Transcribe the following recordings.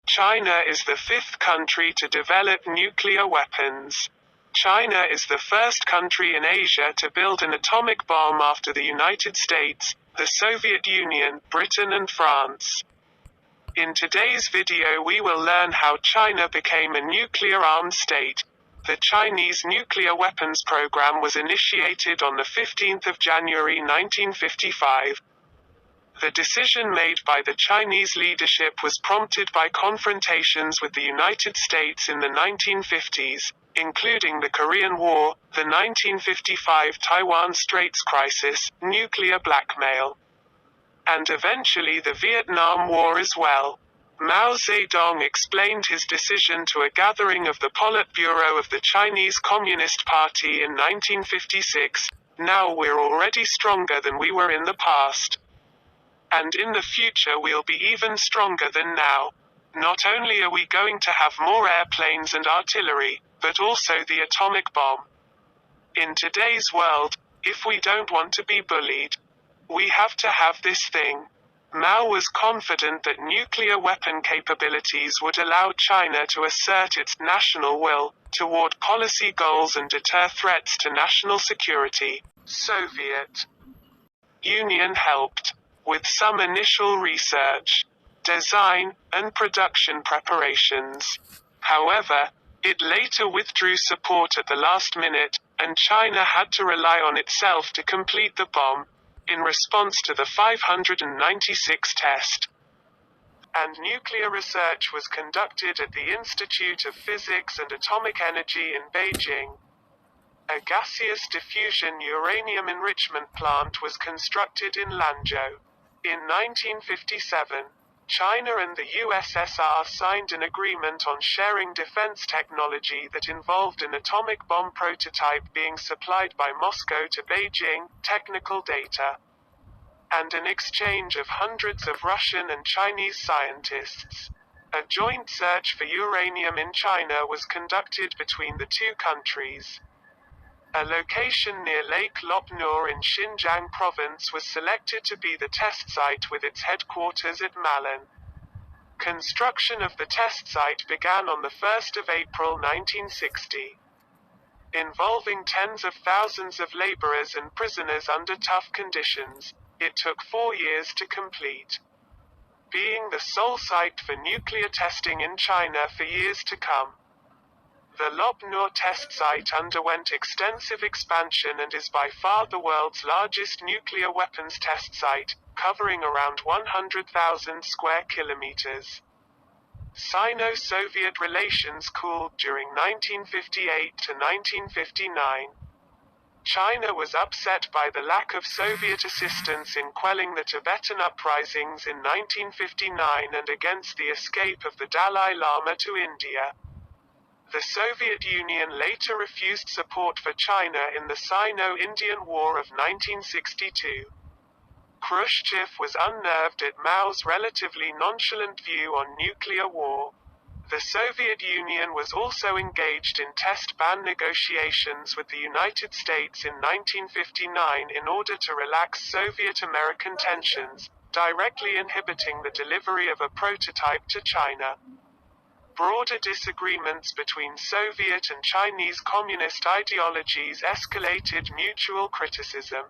China is the fifth country to develop nuclear weapons. China is the first country in Asia to build an atomic bomb after the United States, the Soviet Union, Britain and France. In today's video we will learn how China became a nuclear-armed state. The Chinese nuclear weapons program was initiated on the 15th of January 1955. The decision made by the Chinese leadership was prompted by confrontations with the United States in the 1950s, including the Korean War, the 1955 Taiwan Straits Crisis, nuclear blackmail, and eventually the Vietnam War as well. Mao Zedong explained his decision to a gathering of the Politburo of the Chinese Communist Party in 1956. Now we're already stronger than we were in the past. And in the future we'll be even stronger than now. Not only are we going to have more airplanes and artillery, but also the atomic bomb. In today's world, if we don't want to be bullied, we have to have this thing. Mao was confident that nuclear weapon capabilities would allow China to assert its national will toward policy goals and deter threats to national security. Soviet Union helped with some initial research, design, and production preparations. However, it later withdrew support at the last minute, and China had to rely on itself to complete the bomb, in response to the 596 test. And nuclear research was conducted at the Institute of Physics and Atomic Energy in Beijing. A gaseous diffusion uranium enrichment plant was constructed in Lanzhou. In 1957, China and the USSR signed an agreement on sharing defense technology that involved an atomic bomb prototype being supplied by Moscow to Beijing, technical data, and an exchange of hundreds of Russian and Chinese scientists. A joint search for uranium in China was conducted between the two countries. A location near Lake Lopnur in Xinjiang province was selected to be the test site with its headquarters at Malin. Construction of the test site began on the 1st of April 1960. Involving tens of thousands of laborers and prisoners under tough conditions, it took 4 years to complete, being the sole site for nuclear testing in China for years to come. The Lopnur test site underwent extensive expansion and is by far the world's largest nuclear weapons test site, covering around 100,000 square kilometers. Sino-Soviet relations cooled during 1958 to 1959. China was upset by the lack of Soviet assistance in quelling the Tibetan uprisings in 1959 and against the escape of the Dalai Lama to India. The Soviet Union later refused support for China in the Sino-Indian War of 1962. Khrushchev was unnerved at Mao's relatively nonchalant view on nuclear war. The Soviet Union was also engaged in test ban negotiations with the United States in 1959 in order to relax Soviet-American tensions, directly inhibiting the delivery of a prototype to China. Broader disagreements between Soviet and Chinese communist ideologies escalated mutual criticism.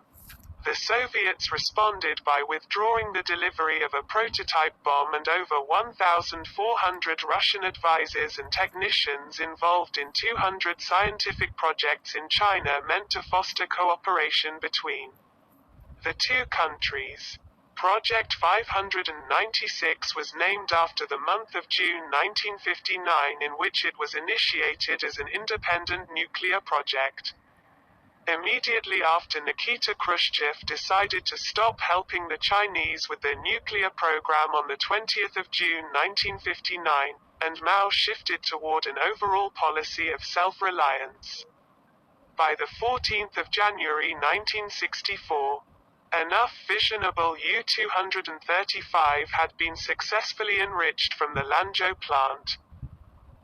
The Soviets responded by withdrawing the delivery of a prototype bomb, and over 1,400 Russian advisors and technicians involved in 200 scientific projects in China meant to foster cooperation between the two countries. Project 596 was named after the month of June 1959, in which it was initiated as an independent nuclear project. Immediately after, Nikita Khrushchev decided to stop helping the Chinese with their nuclear program on the 20th of June 1959, and Mao shifted toward an overall policy of self-reliance. By the 14th of January 1964, enough fissionable U-235 had been successfully enriched from the Lanzhou plant.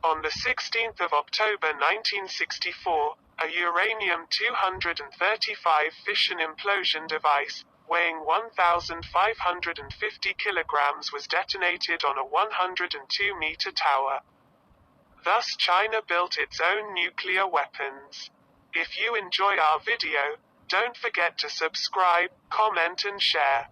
On the 16th of October 1964, a uranium-235 fission implosion device, weighing 1,550 kilograms, was detonated on a 102-meter tower. Thus China built its own nuclear weapons. If you enjoy our video, don't forget to subscribe, comment and share.